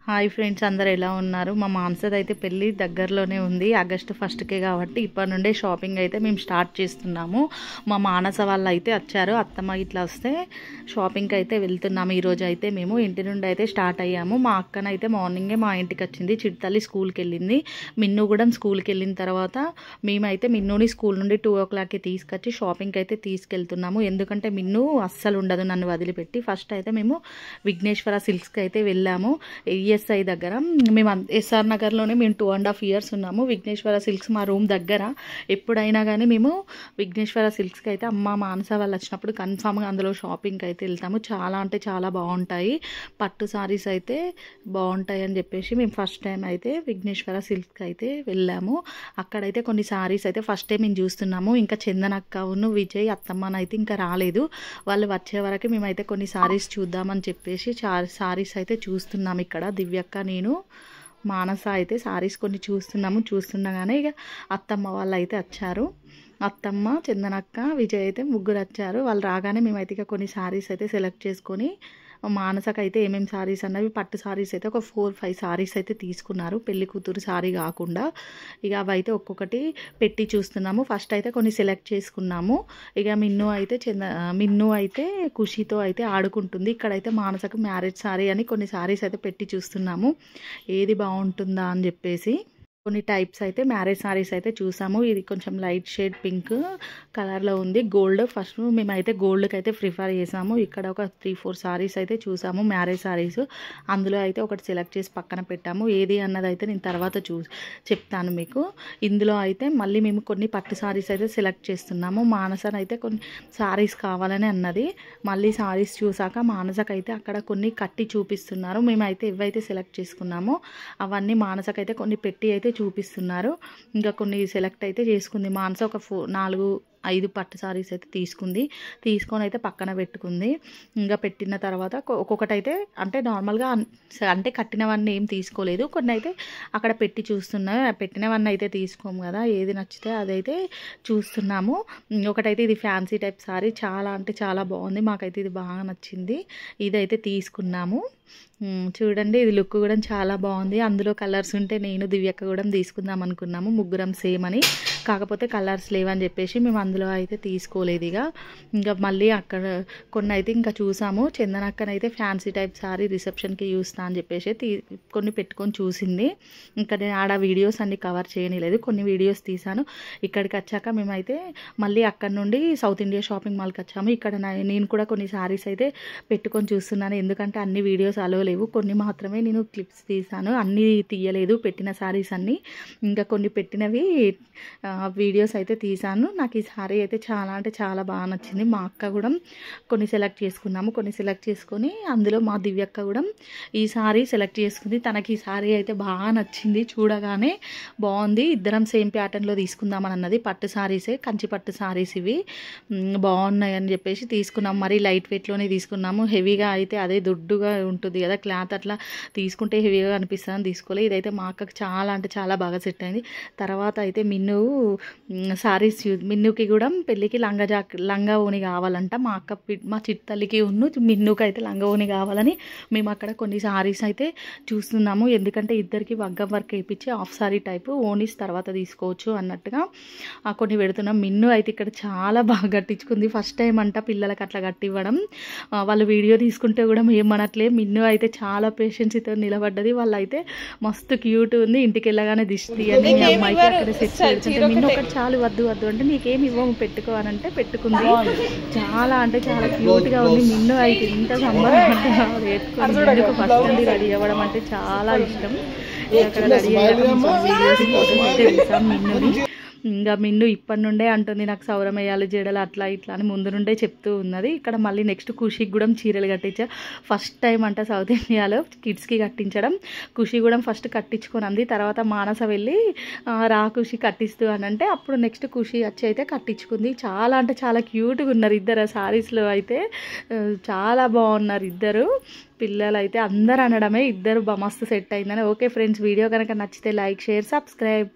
Hi friends, అందరు ఎలా ఉన్నారు? మా మాన్సది అయితే పెళ్ళి దగ్గరలోనే ఉంది, ఆగస్టు 1కే కాబట్టి ఇప్పటి నుండే షాపింగ్ అయితే మేము స్టార్ట్ చేస్తున్నాము. మా మానస వాళ్ళు అయితే వచ్చారు, అత్తమ్మ ఇట్లా వస్తే షాపింగ్కి అయితే వెళ్తున్నాము. ఈరోజు అయితే మేము ఇంటి నుండి అయితే స్టార్ట్ అయ్యాము. మా అక్కనైతే మార్నింగే మా ఇంటికి వచ్చింది, చిట్తల్లి స్కూల్కి వెళ్ళింది, మిన్ను కూడా స్కూల్కి వెళ్ళిన తర్వాత మేమైతే మిన్నుని స్కూల్ నుండి 2 o'clockకి తీసుకొచ్చి షాపింగ్కి అయితే తీసుకెళ్తున్నాము. ఎందుకంటే మిన్ను అస్సలు ఉండదు నన్ను వదిలిపెట్టి. ఫస్ట్ అయితే మేము విఘ్నేశ్వర సిల్క్స్కి అయితే వెళ్ళాము, ఈఎస్ఐ దగ్గర. మేము ఎస్ఆర్ నగర్లోనే మేము 2.5 years ఉన్నాము. విఘ్నేశ్వర సిల్క్స్ మా రూమ్ దగ్గర. ఎప్పుడైనా కానీ మేము విఘ్నేశ్వర సిల్క్స్కి అయితే అమ్మ మానస వాళ్ళు వచ్చినప్పుడు కన్ఫామ్గా అందులో షాపింగ్కి అయితే వెళ్తాము. చాలా అంటే చాలా బాగుంటాయి, పట్టు సారీస్ అయితే బాగుంటాయి అని చెప్పేసి మేము ఫస్ట్ టైం అయితే విఘ్నేశ్వర సిల్క్కి అయితే వెళ్ళాము. అక్కడైతే కొన్ని సారీస్ అయితే ఫస్ట్ టైం మేము చూస్తున్నాము. ఇంకా చందనక్కను విజయ్ అత్తమ్మనైతే ఇంకా రాలేదు, వాళ్ళు వచ్చే వరకు మేమైతే కొన్ని సారీస్ చూద్దామని చెప్పేసి సారీస్ అయితే చూస్తున్నాము. ఇక్కడ దివ్యక్క, నేను, మానస అయితే సారీస్ కొన్ని చూస్తుండగానే ఇక అత్తమ్మ వాళ్ళు అయితే వచ్చారు. అత్తమ్మ, చందనక్క, విజయ్ అయితే ముగ్గురు వచ్చారు. వాళ్ళు రాగానే మేమైతే ఇక కొన్ని సారీస్ అయితే సెలెక్ట్ చేసుకొని మానసకు అయితే ఏమేమి సారీస్ అన్నవి పట్టు సారీస్ అయితే ఒక 4-5 సారీస్ అయితే తీసుకున్నారు, పెళ్లి కూతురు సారీ కాకుండా. ఇక అవి అయితే ఒక్కొక్కటి పెట్టి చూస్తున్నాము. ఫస్ట్ అయితే కొన్ని సెలెక్ట్ చేసుకున్నాము. ఇక మిన్ను అయితే ఖుషితో అయితే ఆడుకుంటుంది. ఇక్కడైతే మానసకు మ్యారేజ్ సారీ అని కొన్ని సారీస్ అయితే పెట్టి చూస్తున్నాము, ఏది బాగుంటుందా అని చెప్పేసి. కొన్ని టైప్స్ అయితే మ్యారేజ్ సారీస్ అయితే చూసాము. ఇది కొంచెం లైట్ షేడ్ పింక్ కలర్లో ఉంది, గోల్డ్. ఫస్ట్ మేమైతే గోల్డ్కి అయితే ప్రిఫర్ చేసాము. ఇక్కడ ఒక 3-4 సారీస్ అయితే చూసాము, మ్యారేజ్ సారీస్. అందులో అయితే ఒకటి సెలెక్ట్ చేసి పక్కన పెట్టాము, ఏది అన్నది అయితే నేను తర్వాత చెప్తాను మీకు. ఇందులో అయితే మళ్ళీ మేము కొన్ని పట్టు సారీస్ అయితే సెలెక్ట్ చేస్తున్నాము. మానసను అయితే కొన్ని సారీస్ కావాలని అన్నది. మళ్ళీ సారీస్ చూసాక మానసకైతే అక్కడ కొన్ని కట్టి చూపిస్తున్నారు. మేమైతే ఏవైతే సెలెక్ట్ చేసుకున్నామో అవన్నీ మానసకైతే కొన్ని పెట్టి అయితే చూపిస్తున్నారు. ఇంకా కొన్ని సెలెక్ట్ అయితే చేసుకుంది మానస. ఒక 4-5 పట్టు సారీస్ అయితే తీసుకొని అయితే పక్కన పెట్టుకుంది. ఇంకా పెట్టిన తర్వాత ఒక్కొక్కటి అయితే అంటే నార్మల్గా అంటే కట్టినవన్నీ ఏం తీసుకోలేదు, కొన్ని అయితే అక్కడ పెట్టి చూస్తున్నాము. పెట్టినవన్నీ అయితే తీసుకోము కదా, ఏది నచ్చితే అదైతే చూస్తున్నాము. ఒకటైతే ఇది ఫ్యాన్సీ టైప్ సారీ, చాలా అంటే చాలా బాగుంది, మాకైతే ఇది బాగా నచ్చింది, ఇదైతే తీసుకున్నాము. చూడండి, ఇది లుక్ కూడా చాలా బాగుంది. అందులో కలర్స్ ఉంటే నేను దివ్యక్క కూడా తీసుకుందాం అనుకున్నాము, ముగ్గురం సేమ్ అని. కాకపోతే కలర్స్ లేవని చెప్పేసి మేము అందులో అయితే తీసుకోలేదు. ఇంకా మళ్ళీ అక్కడ కొన్ని అయితే ఇంకా చూసాము. చందనక్కనైతే ఫ్యాన్సీ టైప్ సారీ రిసెప్షన్కి చూస్తా అని చెప్పేసి కొన్ని పెట్టుకొని చూసింది. ఇంకా నేను ఆడ వీడియోస్ అన్ని కవర్ చేయలేదు, కొన్ని వీడియోస్ తీసాను. ఇక్కడికి వచ్చాక మేమైతే మళ్ళీ అక్కడ నుండి సౌత్ ఇండియా షాపింగ్ మాల్కి వచ్చాము. ఇక్కడ నేను కూడా కొన్ని సారీస్ అయితే పెట్టుకొని చూస్తున్నాను, ఎందుకంటే అన్ని వీడియోస్ అలో లేవు, కొన్ని మాత్రమే నేను క్లిప్స్ తీసాను, అన్నీ తీయలేదు పెట్టిన సారీస్ అన్నీ. ఇంకా కొన్ని పెట్టినవి వీడియోస్ అయితే తీసాను. నాకు ఈ సారీ అయితే చాలా అంటే చాలా బాగా నచ్చింది. మా అక్క కూడా కొన్ని సెలెక్ట్ చేసుకున్నాము, కొన్ని సెలెక్ట్ చేసుకొని అందులో మా దివ్యక్క కూడా ఈ సారీ సెలెక్ట్ చేసుకుంది. తనకి ఈ సారీ అయితే బాగా నచ్చింది, చూడగానే బాగుంది, ఇద్దరం సేమ్ ప్యాటర్న్లో తీసుకుందామని అన్నది. పట్టు సారీసే, కంచి పట్టు సారీస్ ఇవి బాగున్నాయి అని చెప్పేసి తీసుకున్నాము. మరీ లైట్ వెయిట్లోనే తీసుకున్నాము, హెవీగా అయితే అదే దొడ్డుగా ఉంటుంది కదా క్లాత్, అట్లా తీసుకుంటే హెవీగా అనిపిస్తుందని తీసుకోలేదు. ఇదైతే మా అక్కకి చాలా అంటే చాలా బాగా సెట్ అయింది. తర్వాత అయితే సారీస్ మిన్నుకి కూడా పెళ్ళికి లంగా ఓని కావాలంట. మా చిట్టల్లికి మిన్నుకి అయితే లంగా ఓని కావాలని మేము అక్కడ కొన్ని సారీస్ అయితే చూస్తున్నాము. ఎందుకంటే ఇద్దరికి మగ్గం వర్క్ వేయించి హాఫ్ సారీ టైపు ఓనీస్ తర్వాత తీసుకోవచ్చు అన్నట్టుగా కొన్ని పెడుతున్నాం. మిన్ను అయితే ఇక్కడ చాలా బాగా కట్టించుకుంది, ఫస్ట్ టైం అంట పిల్లలకి అట్లా కట్టివ్వడం. వాళ్ళు వీడియో తీసుకుంటే కూడా ఏమనట్లే, మిన్ను అయితే చాలా పేషెన్స్ ఇతో నిలబడ్డది. వాళ్ళు అయితే మస్తు క్యూట్ ఉంది. ఇంటికి వెళ్ళగానే దిష్టి అని మీ అమ్మాయికి అక్కడ సెట్ చేస్తుంటే మిన్ను ఒకటి చాలు వద్దు అంటే నీకేమి ఇవ్వము పెట్టుకో అని అంటే పెట్టుకుంది. చాలా అంటే చాలా క్యూట్గా ఉంది. మిన్ను అయితే ఇంత సంబరం అంటే వేసుకొని ఫస్ట్ నుండి రెడీ అవ్వడం అంటే చాలా ఇష్టం. అక్కడ రెడీ అయ్యాక వీడియోస్ ఫోటోస్ అయితే తీసాం మిన్నుని. ఇంకా మిన్ను ఇప్పటి నుండే అంటుంది నాకు సౌరం వేయాలి జడలు అట్లా ఇట్లా అని ముందు నుండే చెప్తూ ఉన్నది. ఇక్కడ మళ్ళీ నెక్స్ట్ ఖుషికి కూడా చీరలు కట్టించా, ఫస్ట్ టైం అంట సౌత్ ఇండియాలో కిడ్స్కి కట్టించడం. ఖుషి కూడా ఫస్ట్ కట్టించుకొని అంది, తర్వాత మానస వెళ్ళి రా ఖుషి కట్టిస్తూ అని అంటే అప్పుడు నెక్స్ట్ ఖుషి వచ్చి అయితే కట్టించుకుంది. చాలా అంటే చాలా క్యూట్గా ఉన్నారు ఇద్దరు, సారీస్లో అయితే చాలా బాగున్నారు ఇద్దరు. పిల్లలు అయితే అందరు అనడమే ఇద్దరు మస్తు సెట్ అయిందని. ఓకే ఫ్రెండ్స్, వీడియో కనుక నచ్చితే లైక్, షేర్, సబ్స్క్రైబ్.